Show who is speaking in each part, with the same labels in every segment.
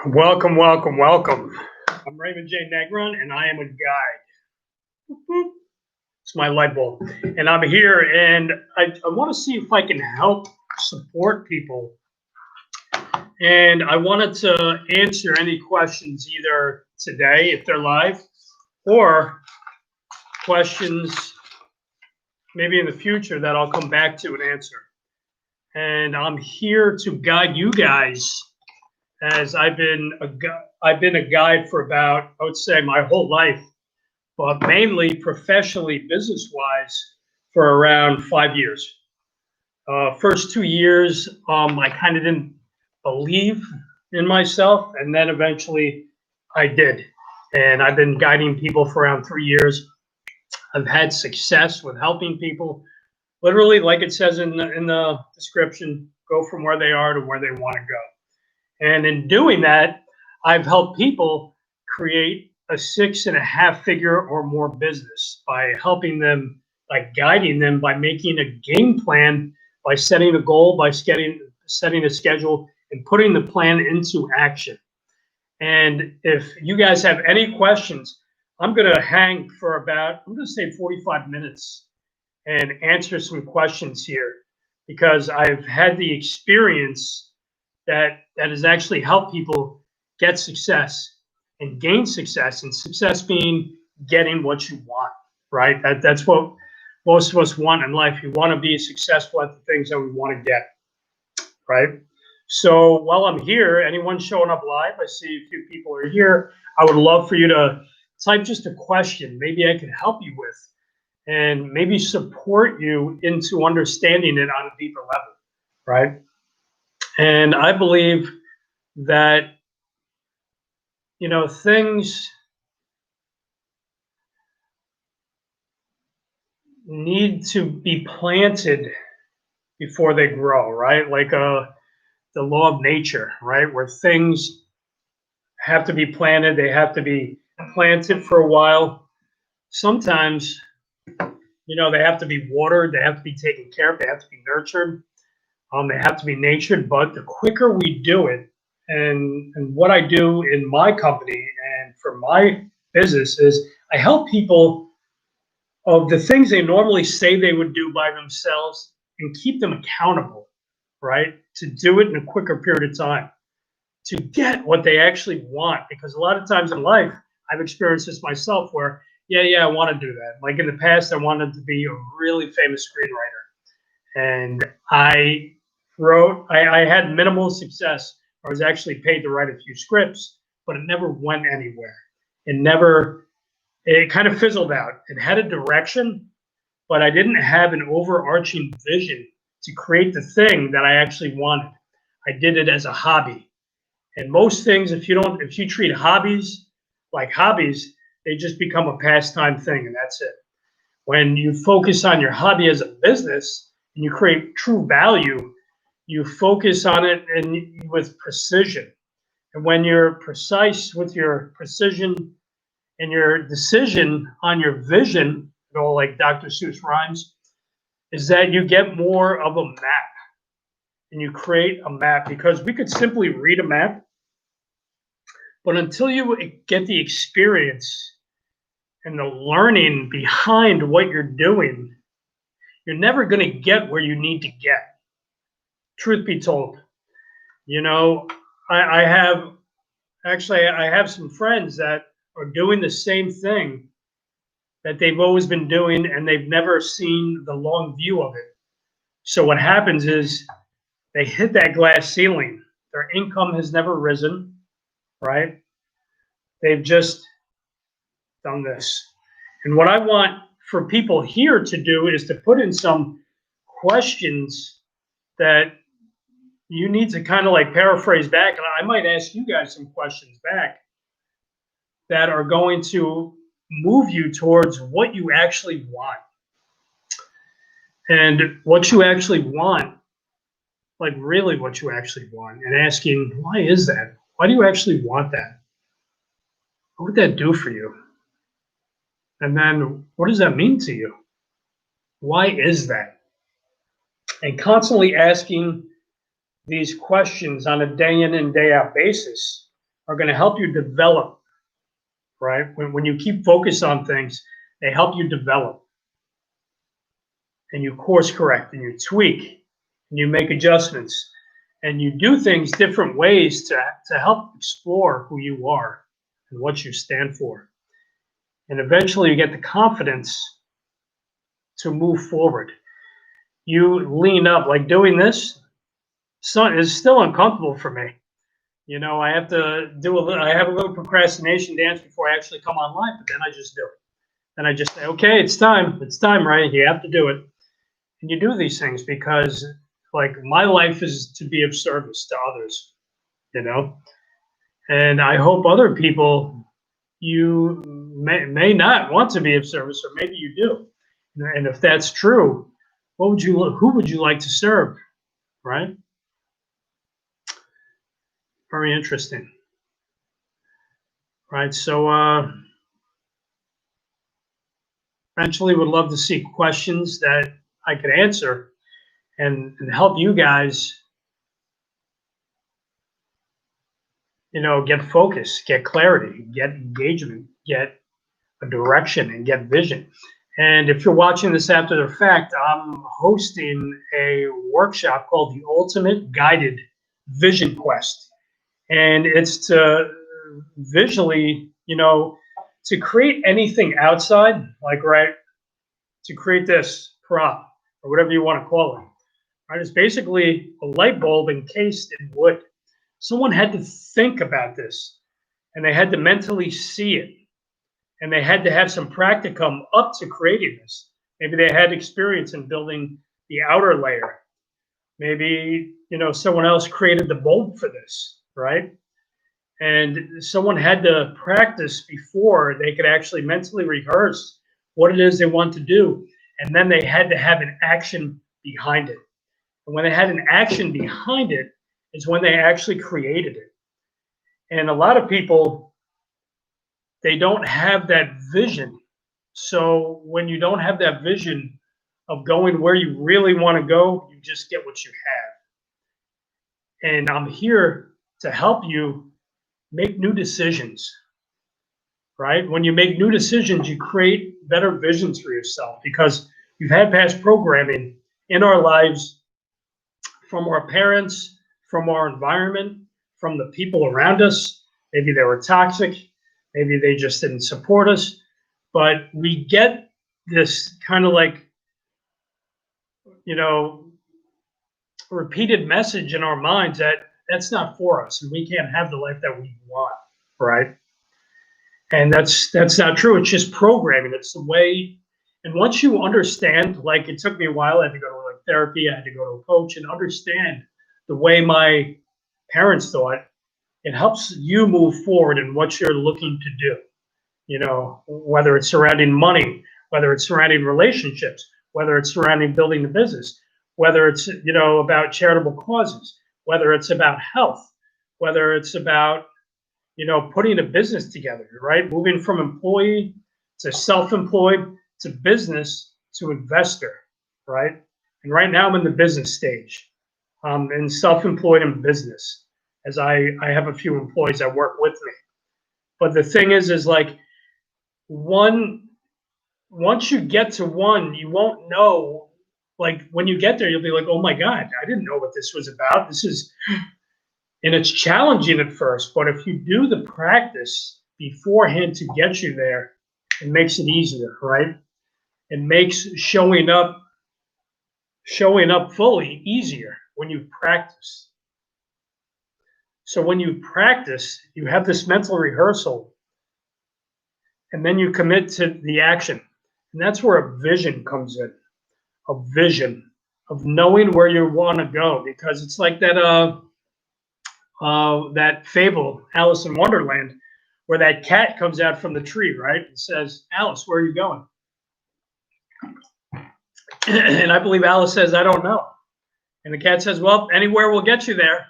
Speaker 1: Welcome, welcome, welcome. I'm Raymond J. Negron, and I am a guide. It's my light bulb. And I'm here, and I want to see if I can help support people. And I wanted to answer any questions either today, if they're live, or questions maybe in the future that I'll come back to and answer. And I'm here to guide you guys, as I've been a guide for about, I would say, my whole life, but mainly professionally, business-wise, for around 5 years. First 2 years, I kind of didn't believe in myself, and then eventually I did. And I've been guiding people for around 3 years. I've had success with helping people, literally, like it says in the description, go from where they are to where they want to go. And in doing that, I've helped people create a 6.5-figure or more business by helping them, by guiding them, by making a game plan, by setting a goal, by setting a schedule, and putting the plan into action. And if you guys have any questions, I'm going to hang for about, I'm going to say 45 minutes and answer some questions here, because I've had the experience that has actually helped people get success and gain success, and success being getting what you want, right? That's what most of us want in life. We want to be successful at the things that we want to get, right? So while I'm here, anyone showing up live, I see a few people are here. I would love for you to type just a question maybe I can help you with, and maybe support you into understanding it on a deeper level, right? And I believe that, things need to be planted before they grow, right? Like the law of nature, right? Where things have to be planted, they have to be planted for a while. Sometimes, they have to be watered, they have to be taken care of, they have to be nurtured, they have to be natured. But the quicker we do it, and what I do in my company and for my business is I help people of the things they normally say they would do by themselves and keep them accountable, right? To do it in a quicker period of time, to get what they actually want. Because a lot of times in life, I've experienced this myself where, yeah, I want to do that. Like in the past, I wanted to be a really famous screenwriter. And I had minimal success. I was actually paid to write a few scripts, but it never went anywhere. It kind of fizzled out. It had a direction, but I didn't have an overarching vision to create the thing that I actually wanted. I did it as a hobby. And most things, if you treat hobbies like hobbies, they just become a pastime thing, and that's it. When you focus on your hobby as a business and you create true value, you focus on it and with precision. And when you're precise with your precision and your decision on your vision, like Dr. Seuss rhymes, is that you get more of a map, and you create a map. Because we could simply read a map, but until you get the experience and the learning behind what you're doing, you're never going to get where you need to get. Truth be told, I have some friends that are doing the same thing that they've always been doing, and they've never seen the long view of it. So what happens is they hit that glass ceiling. Their income has never risen, right? They've just done this. And what I want for people here to do is to put in some questions that you need to kind of like paraphrase back. And I might ask you guys some questions back that are going to move you towards what you actually want. And what you actually want, like really what you actually want, and asking, why is that? Why do you actually want that? What would that do for you? And then what does that mean to you? Why is that? And constantly asking these questions on a day in and day out basis are going to help you develop, right? When you keep focused on things, they help you develop, and you course correct, and you tweak, and you make adjustments, and you do things different ways to help explore who you are and what you stand for. And eventually you get the confidence to move forward. You lean up, like doing this is still uncomfortable for me. You know, I have to do I have a little procrastination dance before I actually come online, but then I just do it. Then I just say, okay, it's time, right? You have to do it. And you do these things because, like, my life is to be of service to others, you know? And I hope other people, you may not want to be of service, or maybe you do. And if that's true, who would you like to serve, right? Very interesting, right? So eventually would love to see questions that I could answer and help you guys, you know, get focus, get clarity, get engagement, get a direction, and get vision. And if you're watching this after the fact, I'm hosting a workshop called the Ultimate Guided Vision Quest. And it's to visually, you know, to create anything outside, like, right, to create this prop or whatever you want to call it. Right, it's basically a light bulb encased in wood. Someone had to think about this, and they had to mentally see it, and they had to have some practicum up to creating this. Maybe they had experience in building the outer layer. Maybe, you know, someone else created the bulb for this, right? And someone had to practice before they could actually mentally rehearse what it is they want to do. And then they had to have an action behind it. And when they had an action behind it is when they actually created it. And a lot of people, they don't have that vision. So when you don't have that vision of going where you really want to go, you just get what you have. And I'm here to help you make new decisions, right? When you make new decisions, you create better visions for yourself because you've had past programming in our lives from our parents, from our environment, from the people around us. Maybe they were toxic. Maybe they just didn't support us. But we get this kind of like, you know, repeated message in our minds that that's not for us and we can't have the life that we want, right? And that's not true. It's just programming. It's the way. And once you understand, like it took me a while, I had to go to like therapy, I had to go to a coach and understand the way my parents thought, it helps you move forward in what you're looking to do. You know, whether it's surrounding money, whether it's surrounding relationships, whether it's surrounding building the business, whether it's, you know, about charitable causes, whether it's about health, whether it's about, you know, putting a business together, right? Moving from employee to self-employed to business to investor, right? And right now I'm in the business stage. In self-employed and business, as I have a few employees that work with me. But the thing is like once you get to one, you won't know. Like when you get there, you'll be like, oh my God, I didn't know what this was about. And it's challenging at first, but if you do the practice beforehand to get you there, it makes it easier, right? It makes showing up fully easier when you practice. So when you practice, you have this mental rehearsal, and then you commit to the action. And that's where a vision comes in, a vision of knowing where you want to go, because it's like that that fable, Alice in Wonderland, where that cat comes out from the tree, right? And says, Alice, where are you going? And I believe Alice says, I don't know. And the cat says, well, anywhere will get you there,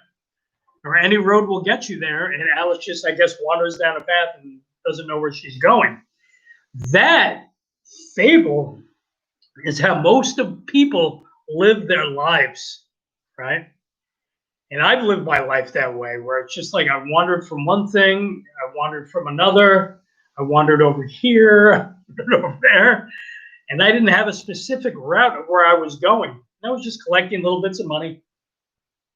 Speaker 1: or any road will get you there. And Alice just, I guess, wanders down a path and doesn't know where she's going. That fable is how most of people live their lives, right? And I've lived my life that way, where it's just like I wandered from one thing, I wandered from another, I wandered over here, I wandered over there, and I didn't have a specific route of where I was going. I was just collecting little bits of money,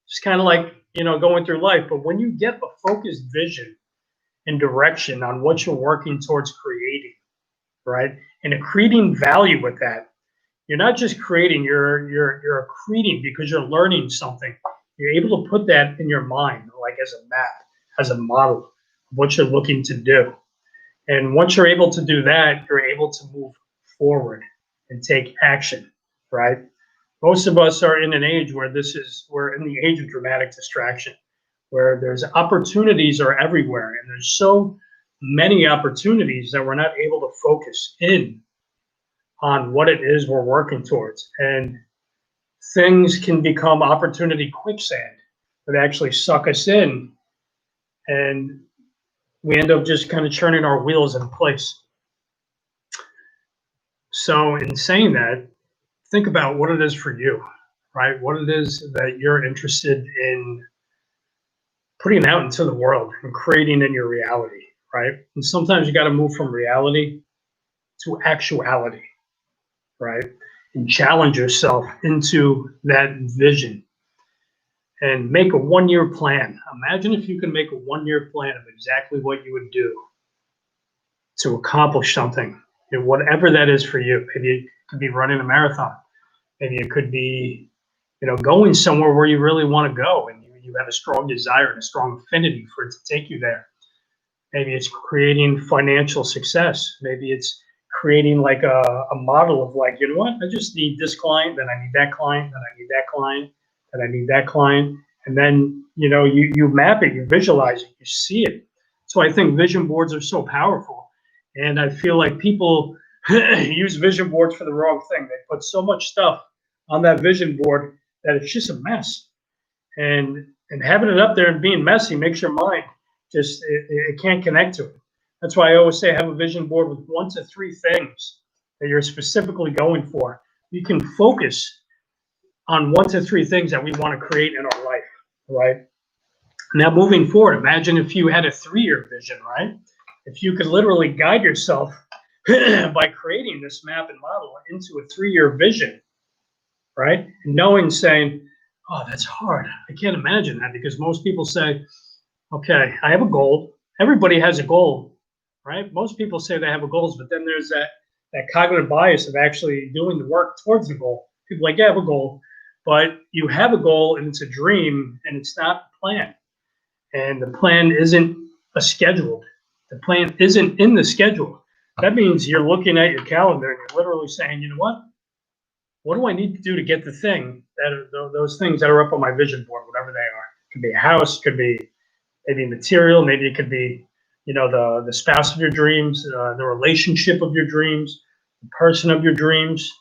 Speaker 1: just kind of like, going through life. But when you get a focused vision and direction on what you're working towards creating, right, and accreting value with that, you're not just creating, you're accreting because you're learning something. You're able to put that in your mind, like as a map, as a model of what you're looking to do. And once you're able to do that, you're able to move forward and take action, right? Most of us are in an age where we're in the age of dramatic distraction, where there's opportunities are everywhere, and there's so many opportunities that we're not able to focus in on what it is we're working towards. And things can become opportunity quicksand that actually suck us in, and we end up just kind of churning our wheels in place. So in saying that, think about what it is for you, right? What it is that you're interested in putting out into the world and creating in your reality, right? And sometimes you got to move from reality to actuality, right? And challenge yourself into that vision and make a 1-year plan. Imagine if you can make a 1-year plan of exactly what you would do to accomplish something, whatever that is for you. Maybe it could be running a marathon. Maybe it could be, going somewhere where you really want to go and you have a strong desire and a strong affinity for it to take you there. Maybe it's creating financial success. Maybe it's creating like a model of like, I just need this client, then I need that client, then I need that client, then I need that client. And then, you map it, you visualize it, you see it. So I think vision boards are so powerful. And I feel like people use vision boards for the wrong thing. They put so much stuff on that vision board that it's just a mess. And having it up there and being messy makes your mind just, it can't connect to it. That's why I always say have a vision board with 1 to 3 things that you're specifically going for. You can focus on 1 to 3 things that we want to create in our life, right? Now, moving forward, imagine if you had a 3-year vision, right? If you could literally guide yourself by creating this map and model into a 3-year vision, right? Knowing, saying, oh, that's hard. I can't imagine that, because most people say, okay, I have a goal. Everybody has a goal, right? Most people say they have a goals, but then there's that cognitive bias of actually doing the work towards the goal. People are like, yeah, I have a goal, but you have a goal and it's a dream and it's not a plan. And the plan isn't a scheduled. The plan isn't in the schedule. That means you're looking at your calendar and you're literally saying, what do I need to do to get the thing, those things that are up on my vision board, whatever they are. It could be a house, could be maybe material, maybe it could be, the spouse of your dreams, the relationship of your dreams, the person of your dreams,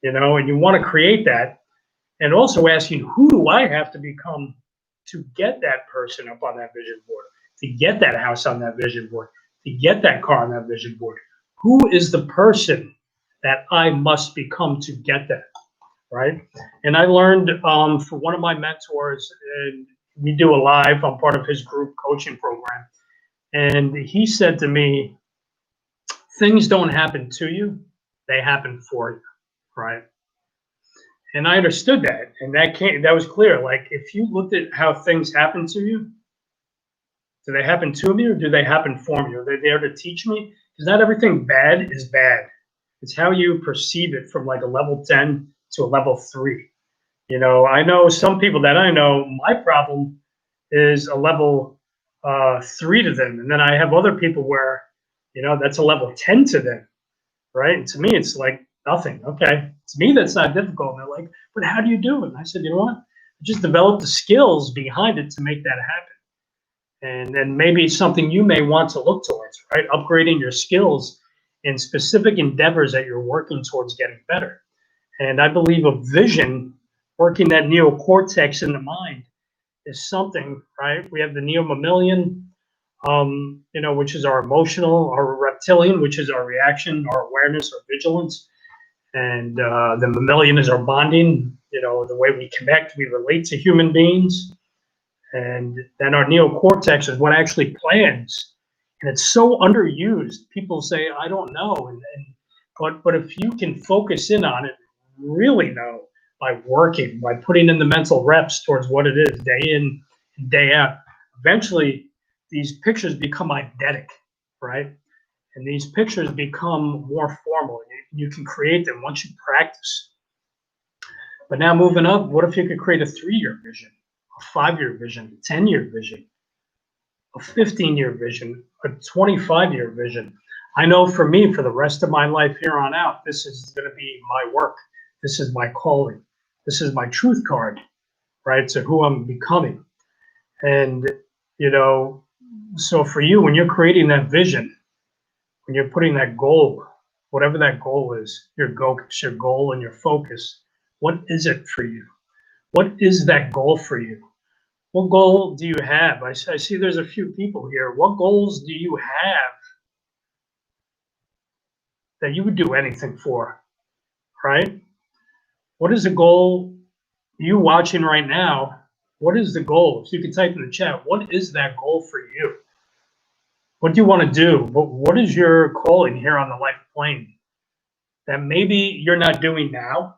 Speaker 1: and you want to create that. And also asking, who do I have to become to get that person up on that vision board, to get that house on that vision board, to get that car on that vision board? Who is the person that I must become to get that, right? And I learned for one of my mentors, and we do a live, I'm part of his group coaching program. And he said to me, things don't happen to you, they happen for you, right? And I understood that. And that was clear. Like, if you looked at how things happen to you, do they happen to me or do they happen for me? Are they there to teach me? Because not everything bad is bad. It's how you perceive it from like a level 10 to a level 3. I know some people that I know, my problem is a level 3 to them. And then I have other people where, that's a level 10 to them, right? And to me, it's like nothing. Okay. To me, that's not difficult. And they're like, but how do you do it? And I said, you know what? I just developed the skills behind it to make that happen. And then maybe it's something you may want to look towards, right? Upgrading your skills in specific endeavors that you're working towards getting better. And I believe a vision, working that neocortex in the mind, is something, right? We have the neomammalian, which is our emotional, our reptilian, which is our reaction, our awareness, our vigilance. And the mammalian is our bonding, the way we connect, we relate to human beings. And then our neocortex is what actually plans. And it's so underused. People say, I don't know. But if you can focus in on it, really know by working, by putting in the mental reps towards what it is day in and day out, eventually these pictures become eidetic, right? And these pictures become more formal. You can create them once you practice. But now moving up, what if you could create a 3-year vision, a 5-year vision, a 10-year vision, a 15-year vision, a 25-year vision? I know for me, for the rest of my life here on out, this is going to be my work. This is my calling. This is my truth card, right? To who I'm becoming. And, you know, so for you, when you're creating that vision, when you're putting that goal, whatever that goal is, your goal and your focus, what is it for you? What is that goal for you? What goal do you have? I see there's a few people here. What goals do you have that you would do anything for, right? What is the goal? You watching right now, what is the goal? If you could type in the chat, what is that goal for you? What do you want to do? What is your calling here on the life plane that maybe you're not doing now?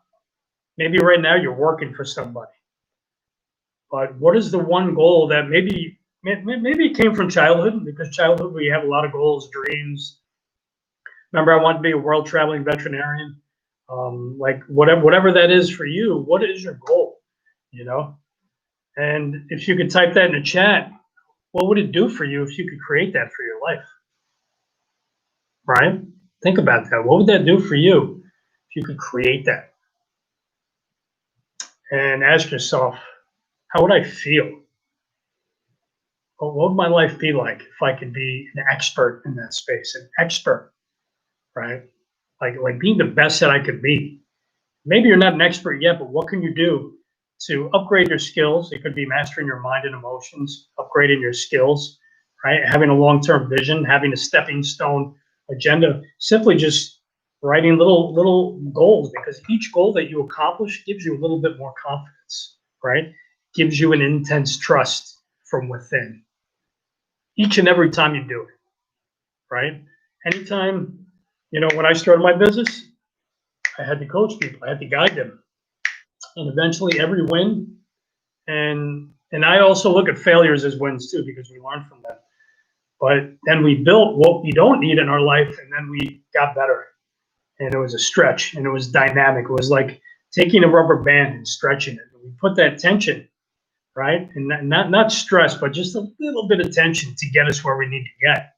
Speaker 1: Maybe right now you're working for somebody. But what is the one goal that maybe it came from childhood? Because childhood we have a lot of goals, dreams. Remember, I wanted to be a world traveling veterinarian. Like whatever that is for you, what is your goal? You know, and if you could type that in the chat, what would it do for you if you could create that for your life? Right? Think about that. What would that do for you if you could create that? And ask yourself, how would I feel? What would my life be like if I could be an expert in that space? An expert, right? Like being the best that I could be. Maybe you're not an expert yet, but what can you do to upgrade your skills? It could be mastering your mind and emotions, upgrading your skills, right? Having a long-term vision, having a stepping stone agenda, simply just writing little goals, because each goal that you accomplish gives you a little bit more confidence, right? Gives you an intense trust from within. Each and every time you do it, right? Anytime, when I started my business, I had to coach people, I had to guide them. And eventually every win, and I also look at failures as wins too, because we learn from them. But then we built what we don't need in our life, and then we got better. And it was a stretch, and it was dynamic. It was like taking a rubber band and stretching it. We put that tension, right? And not stress, but just a little bit of tension to get us where we need to get.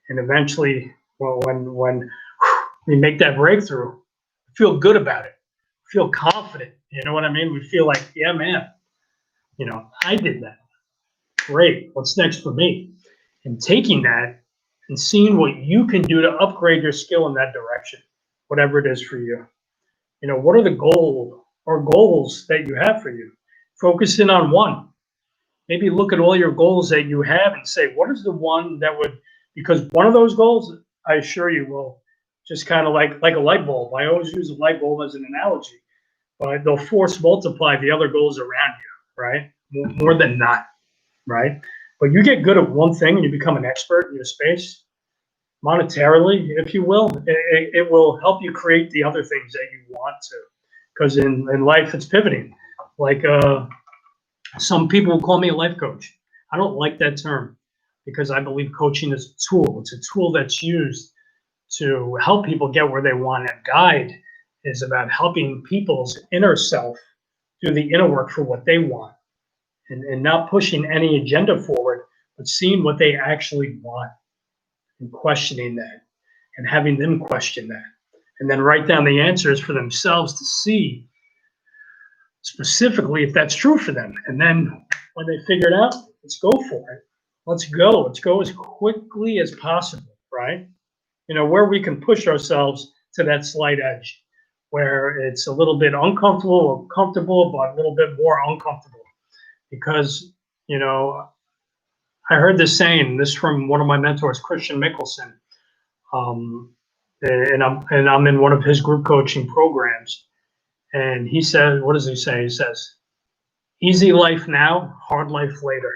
Speaker 1: And eventually, well, when we make that breakthrough, we feel good about it. We feel confident. You know what I mean? We feel like, yeah, man, I did that. Great. What's next for me? And taking that and seeing what you can do to upgrade your skill in that direction, whatever it is for you. What are the goals that you have for you? Focus in on one. Maybe look at all your goals that you have and say, what is the one that would, because one of those goals, I assure you, will just kind of like a light bulb. I always use a light bulb as an analogy, but they'll force multiply the other goals around you, right? More than not, right? But you get good at one thing and you become an expert in your space, monetarily, if you will, it will help you create the other things that you want to. Because in life, it's pivoting. Like some people will call me a life coach. I don't like that term because I believe coaching is a tool. It's a tool that's used to help people get where they want. And guide is about helping people's inner self do the inner work for what they want. And not pushing any agenda forward, but seeing what they actually want and questioning that and having them question that. And then write down the answers for themselves to see specifically if that's true for them. And then when they figure it out, let's go for it. Let's go. Let's go as quickly as possible, right? Where we can push ourselves to that slight edge, where it's a little bit uncomfortable or comfortable, but a little bit more uncomfortable. Because, I heard this saying, this from one of my mentors, Christian Mickelson, and I'm in one of his group coaching programs. And he says, what does he say? He says, Easy life now, hard life later.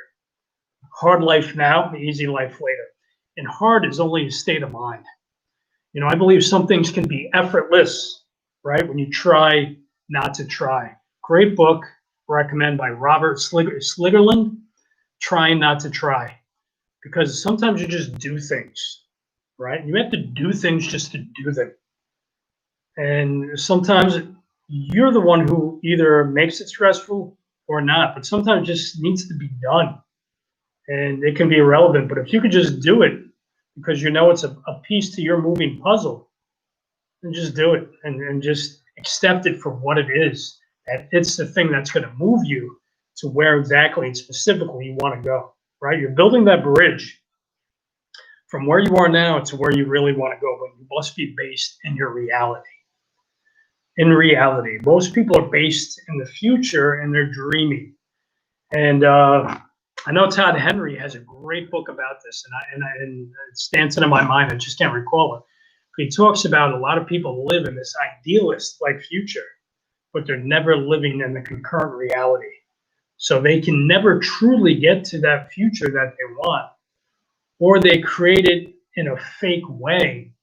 Speaker 1: Hard life now, easy life later. And hard is only a state of mind. You know, I believe some things can be effortless, right? When you try not to try. Great book, recommend by Robert Sligerland, Trying Not to Try. Because sometimes you just do things, right? You have to do things just to do them. And sometimes you're the one who either makes it stressful or not, but sometimes it just needs to be done. And it can be irrelevant, but if you could just do it because you know it's a piece to your moving puzzle, then just do it and just accept it for what it is. That it's the thing that's going to move you to where exactly and specifically you want to go, right? You're building that bridge from where you are now to where you really want to go, but you must be based in your reality. In reality, most people are based in the future and they're dreaming. And I know Todd Henry has a great book about this, and it's dancing in my mind. I just can't recall it. But he talks about a lot of people live in this idealist-like future, but they're never living in the concurrent reality. So they can never truly get to that future that they want, or they create it in a fake way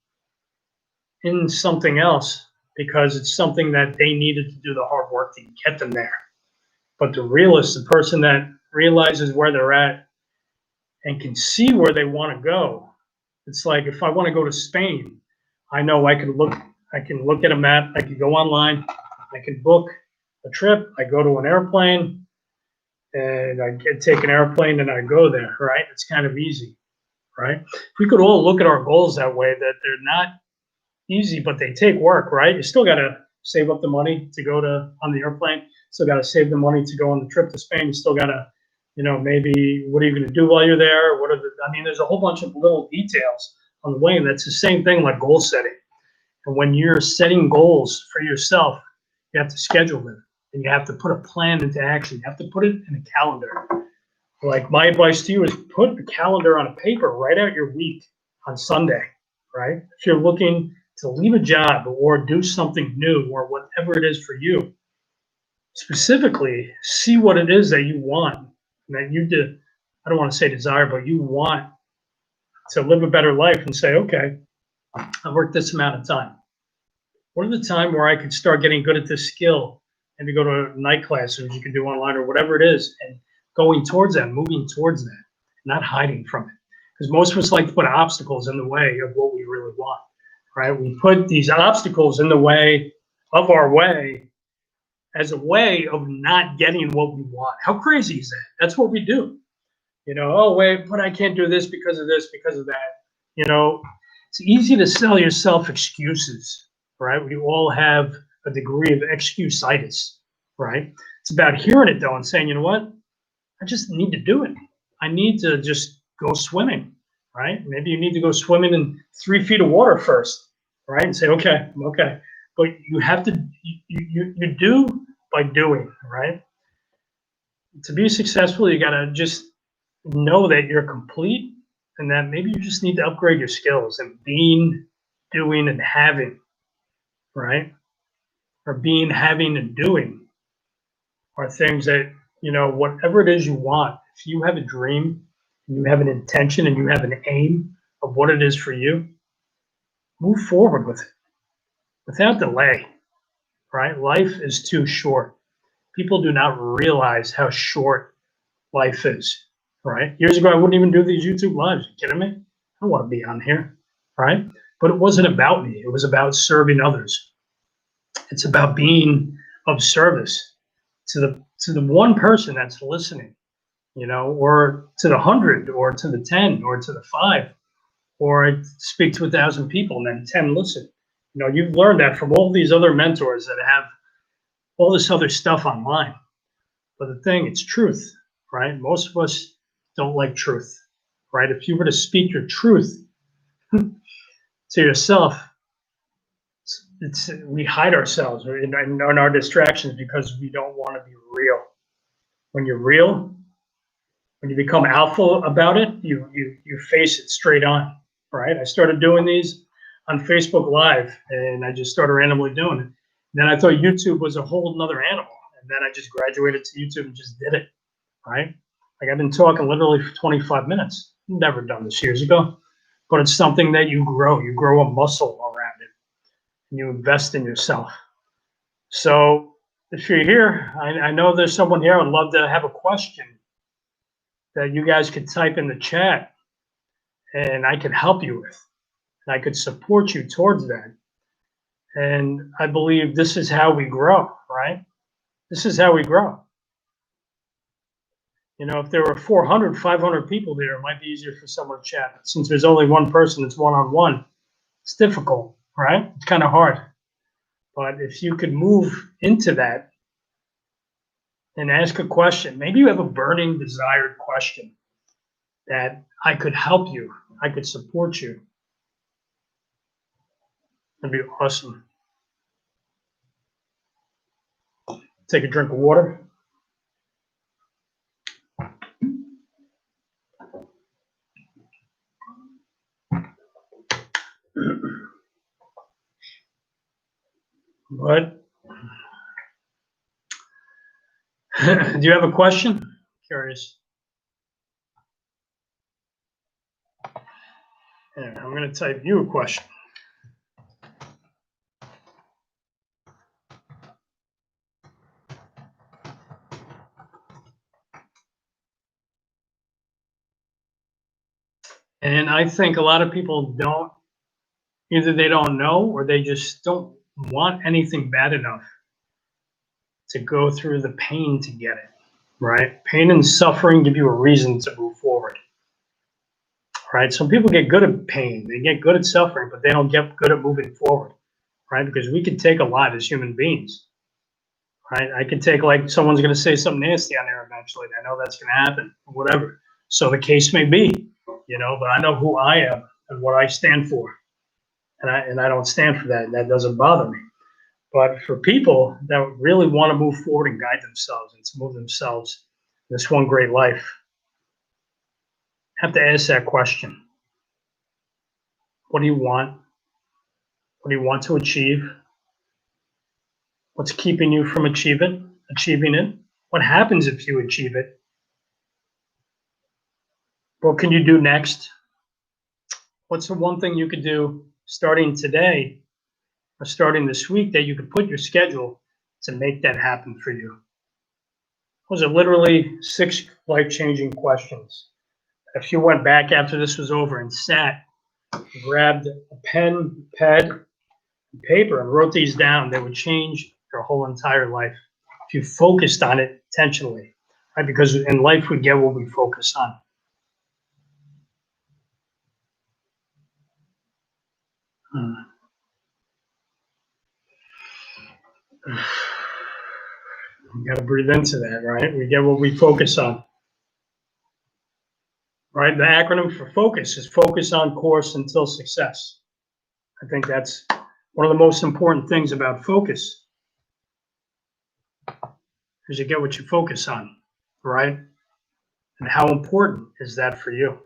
Speaker 1: in something else because it's something that they needed to do the hard work to get them there. But the realist, the person that realizes where they're at and can see where they want to go, it's like if I want to go to Spain, I know I can look at a map, I can go online, I can book a trip, I go to an airplane, and I take an airplane and I go there, right? It's kind of easy, right? If we could all look at our goals that way, that they're not easy, but they take work, right? You still got to save up the money to go on the airplane. Still got to save the money to go on the trip to Spain. You still got to, maybe what are you going to do while you're there? There's a whole bunch of little details on the way, and that's the same thing like goal setting. And when you're setting goals for yourself, you have to schedule them and you have to put a plan into action. You have to put it in a calendar. Like my advice to you is put the calendar on a paper, write out your week on Sunday, right? If you're looking to leave a job or do something new or whatever it is for you, specifically see what it is that you want, and that you do. I don't want to say desire, but you want to live a better life and say, okay, I've worked this amount of time. What are the time where I could start getting good at this skill and to go to night classes you can do online or whatever it is, and going towards that, moving towards that, not hiding from it. Because most of us like to put obstacles in the way of what we really want, right? We put these obstacles in the way of our way as a way of not getting what we want. How crazy is that? That's what we do. Oh, wait, but I can't do this because of this, because of that. It's easy to sell yourself excuses, right? We all have a degree of excuse-itis, right? It's about hearing it, though, and saying, you know what? I just need to do it. I need to just go swimming, right? Maybe you need to go swimming in 3 feet of water first, right? And say, okay. But you have to, you do by doing, right? To be successful, you got to just know that you're complete and that maybe you just need to upgrade your skills, and being, doing, and having, right? Or being, having, and doing are things that, whatever it is you want, if you have a dream and you have an intention and you have an aim of what it is for you, move forward with it without delay, right? Life is too short. People do not realize how short life is, right? Years ago, I wouldn't even do these YouTube lives. Are you kidding me? I don't want to be on here, right? But it wasn't about me. It was about serving others. It's about being of service to the one person that's listening, or to the 100, or to the 10, or to the 5, or I speak to 1,000 people and then 10 listen. You've learned that from all these other mentors that have all this other stuff online. But the thing, it's truth, right? Most of us don't like truth, right? If you were to speak your truth to yourself, we hide ourselves in our distractions because we don't want to be real. When you're real, when you become alpha about it, you face it straight on, right? I started doing these on Facebook Live, and I just started randomly doing it. Then I thought YouTube was a whole nother animal. And then I just graduated to YouTube and just did it, right? Like I've been talking literally for 25 minutes. Never done this years ago, but it's something that you grow. You grow a muscle around it, and you invest in yourself. So if you're here, I know there's someone here. I'd love to have a question that you guys could type in the chat, and I could help you with, and I could support you towards that. And I believe this is how we grow, right? This is how we grow. You know, if there were 400, 500 people there, it might be easier for someone to chat. But since there's only one person, it's one-on-one. It's difficult, right? It's kind of hard. But if you could move into that and ask a question, maybe you have a burning, desired question that I could help you, I could support you. That'd be awesome. Take a drink of water. But do you have a question? Curious. Yeah, I'm going to type you a question. And I think a lot of people don't, either they don't know or they just don't want anything bad enough to go through the pain to get it, right? Pain and suffering give you a reason to move forward, right? Some people get good at pain, they get good at suffering, but they don't get good at moving forward, right? Because we can take a lot as human beings, right? I can take, like, someone's going to say something nasty on there eventually. I know that's going to happen, or whatever. So the case may be, you know, but I know who I am and what I stand for. And I don't stand for that, and that doesn't bother me. But for people that really want to move forward and guide themselves and to move themselves in this one great life, have to ask that question. What do you want? What do you want to achieve? What's keeping you from achieving it? What happens if you achieve it? What can you do next? What's the one thing you could do starting today or starting this week that you could put in your schedule to make that happen for you? Those are literally 6 life-changing questions. If you went back after this was over and sat, grabbed a pen, pad, and paper and wrote these down, they would change your whole entire life if you focused on it intentionally, right? Because in life we get what we focus on. You got to breathe into that, right? We get what we focus on, right? The acronym for FOCUS is focus on course until success. I think that's one of the most important things about focus, is you get what you focus on, right? And how important is that for you?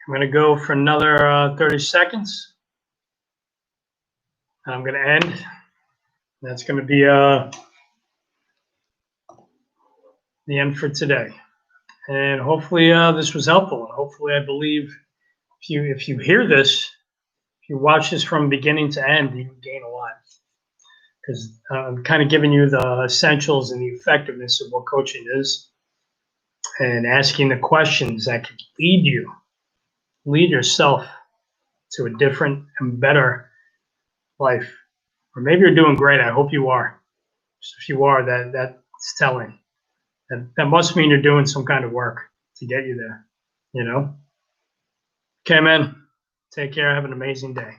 Speaker 1: I'm going to go for another 30 seconds. I'm going to end. That's going to be the end for today. And hopefully this was helpful. And hopefully, I believe if you hear this, if you watch this from beginning to end, you gain a lot. Because I'm kind of giving you the essentials and the effectiveness of what coaching is, and asking the questions that can lead yourself to a different and better life. Or maybe you're doing great. I hope you are. So if you are, that It's telling. That must mean you're doing some kind of work to get you there, you know? Okay, man. Take care. Have an amazing day.